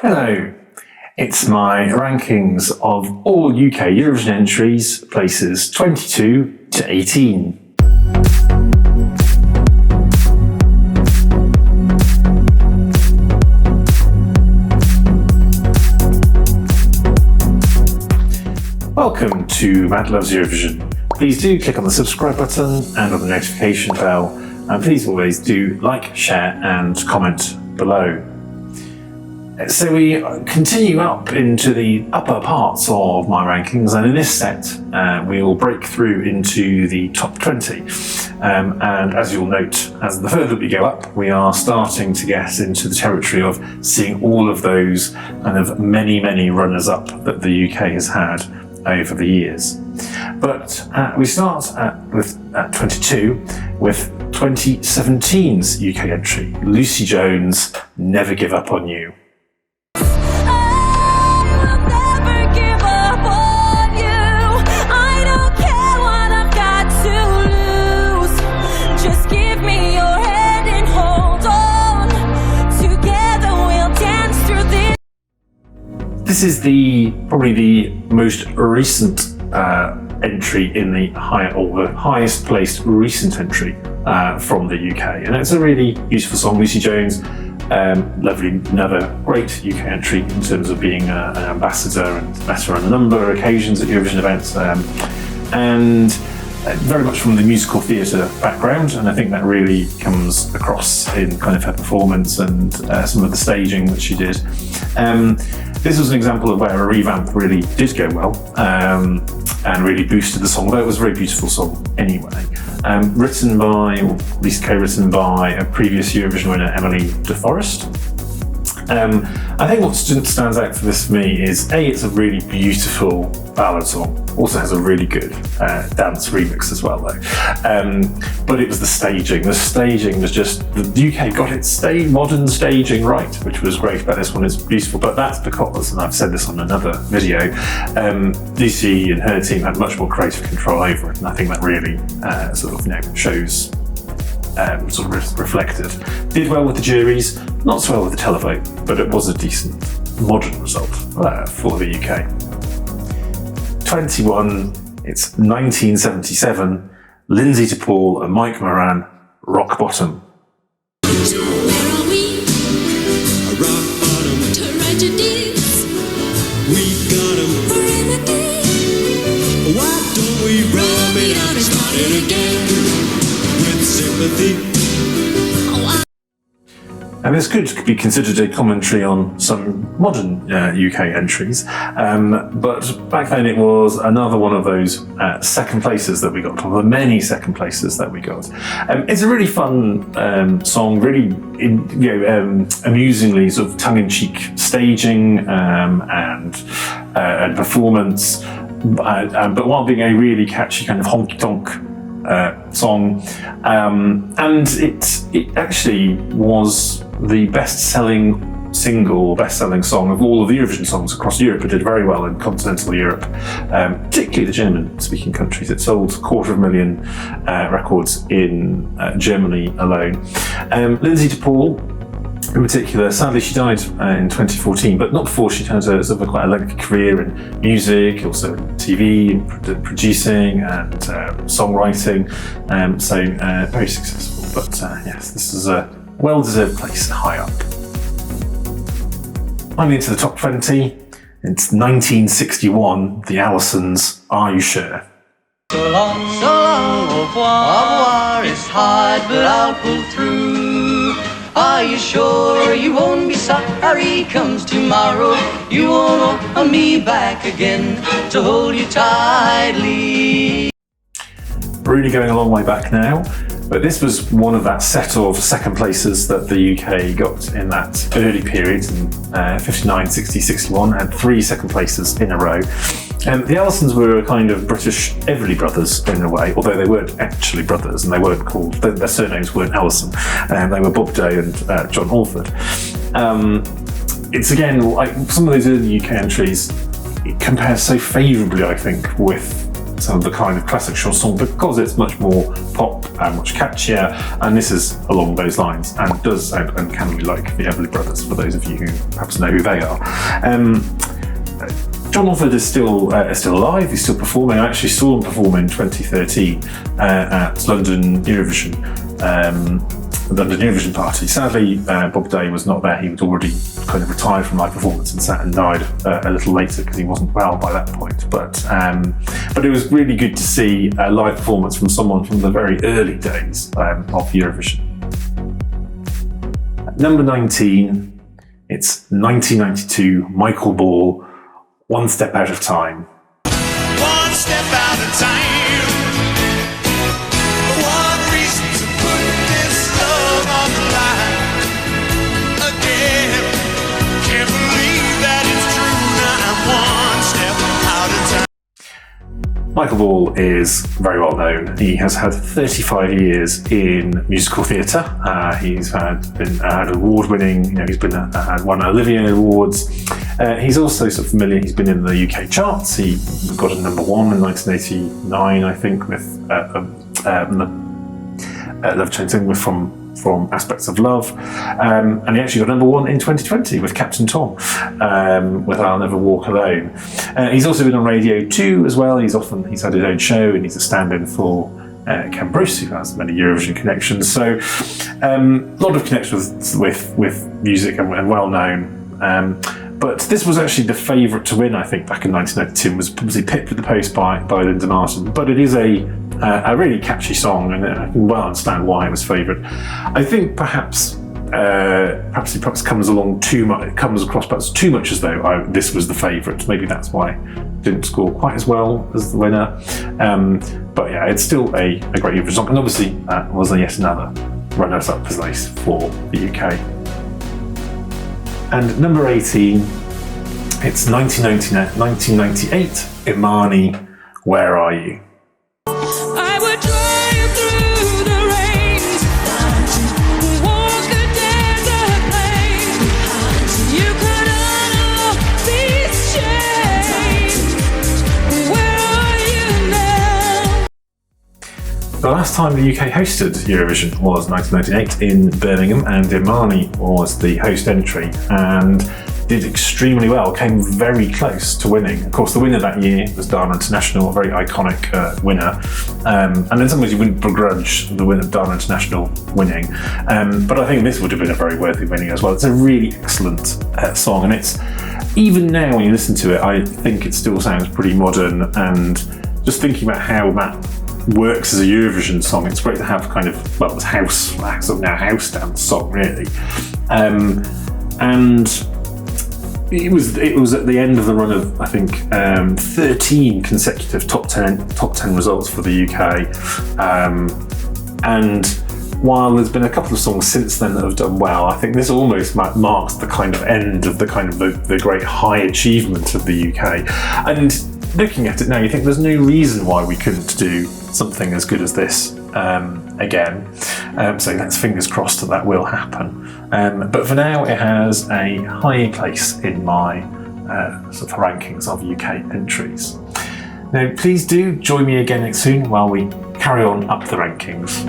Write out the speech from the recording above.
Hello, it's my rankings of all UK Eurovision entries, places 22 to 18. Welcome to Matt Loves Eurovision. Please do click on the subscribe button and on the notification bell, and please always do like, share and comment below. So we continue up into the upper parts of my rankings, and in this set we will break through into the top 20. And as you'll note, as the further we go up, we are starting to get into the territory of seeing all of those kind of many runners-up that the UK has had over the years. But we start at 22 with 2017's UK entry, Lucy Jones, Never Give Up on You. This is probably the most recent entry in the highest placed recent entry from the UK, and it's a really beautiful song. Lucy Jones, lovely, another great UK entry in terms of being an ambassador and met her on a number of occasions at Eurovision events, and very much from the musical theatre background, and I think that really comes across in kind of her performance and some of the staging that she did. This was an example of where a revamp really did go well and really boosted the song, though it was a very beautiful song anyway. Written by, or at least co-written by, a previous Eurovision winner, Emily de Forest. I think what stands out for this for me is it's a really beautiful ballad song. Also has a really good dance remix as well, though. But it was the staging. The staging was just, the UK got its modern staging right, which was great about this one. It's beautiful, but that's because, and I've said this on another video, Lucy and her team had much more creative control over it, and I think that really shows sort of reflected. Did well with the juries, not so well with the televote, but it was a decent modern result for the UK. 21, it's 1977, Lindsay DePaul and Mike Moran, Rock Bottom. Where are we? A rock bottom. Tragedies. We've got 'em for everything. Why don't we rub it out and start it again with sympathy? And this could be considered a commentary on some modern UK entries, but back then it was another one of those second places that we got, one of the many second places that we got. It's a really fun song, really amusingly sort of tongue-in-cheek staging and performance, but while being a really catchy kind of honky-tonk song, and it actually was the best-selling single or best-selling song of all of the Eurovision songs across Europe. It did very well in continental Europe, particularly the German-speaking countries. It sold 250,000 records in Germany alone. Lindsay DePaul, in particular, sadly she died in 2014, but not before she had quite a lengthy career in music, also TV, producing and songwriting, so very successful. But yes, this is a well-deserved place high up. Finally into the top 20, it's 1961, the Allisons, Are You Sure? So long, au revoir, it's hard but I'll pull through. Are you sure you won't be sorry comes tomorrow? You won't want me back again to hold you tightly. Really going a long way back now, but this was one of that set of second places that the UK got in that early period, in 59, 60, 61, had 3 second places in a row. The Allisons were a kind of British Everly Brothers in a way, although they weren't actually brothers and they weren't called, their surnames weren't Allison, they were Bob Day and John Alford. It's again, like some of those early UK entries, it compares so favourably, I think, with some of the kind of classic chanson because it's much more pop and much catchier, and this is along those lines and does sound uncannily like the Everly Brothers, for those of you who perhaps know who they are. John Alford is still alive. He's still performing. I actually saw him perform in 2013 at London Eurovision. The London Eurovision party. Sadly, Bob Day was not there. He was already kind of retired from live performance and died a little later because he wasn't well by that point. But it was really good to see a live performance from someone from the very early days of Eurovision. At number 19, it's 1992, Michael Ball, One Step Out of Time. One step out of time. One reason to put this love on the line. Again, can't believe that it's true. Now I'm one step out of time. Michael Ball is very well known. He has had 35 years in musical theatre. He's had award-winning. He's won Olivier Awards. He's also sort of familiar. He's been in the UK charts. He got a number 1 in 1989, I think, with Love Changing from Aspects of Love, and he actually got number 1 in 2020 with Captain Tom, with I'll Never Walk Alone. He's also been on radio too as well. He's had his own show, and he's a stand-in for Ken Bruce, who has many Eurovision connections. So a lot of connections with music and well known. But this was actually the favourite to win, I think, back in 1992. Was probably pipped at the post by Linda Martin. But it is a really catchy song, and I can well understand why it was favourite. I think perhaps it comes along too much. It comes across perhaps too much as though this was the favourite. Maybe that's why it didn't score quite as well as the winner. But yeah, it's still a great Eurovision song, and obviously was yet another runners-up place for the UK. And number 18, it's 1998, Imani, Where Are You? I would drive through the rain, walk the desert plain. You could unlock these chains. Where are you now? The last time the UK hosted Eurovision was 1998 in Birmingham, and Imani was the host entry and did extremely well, came very close to winning. Of course, the winner that year was Dana International, a very iconic winner, and in some ways you wouldn't begrudge the winner of Dana International winning, but I think this would have been a very worthy winning as well. It's a really excellent song, and it's, even now when you listen to it, I think it still sounds pretty modern, and just thinking about how that works as a Eurovision song, it's great to have kind of, well, it's house dance song really, and it was at the end of the run of, I think, 13 consecutive top 10 results for the UK, and while there's been a couple of songs since then that have done well, I think this almost marks the kind of end of the great high achievement of the UK. And looking at it now, you think there's no reason why we couldn't do something as good as this again. So let's fingers crossed that will happen. But for now, it has a high place in my sort of rankings of UK entries. Now, please do join me again next soon while we carry on up the rankings.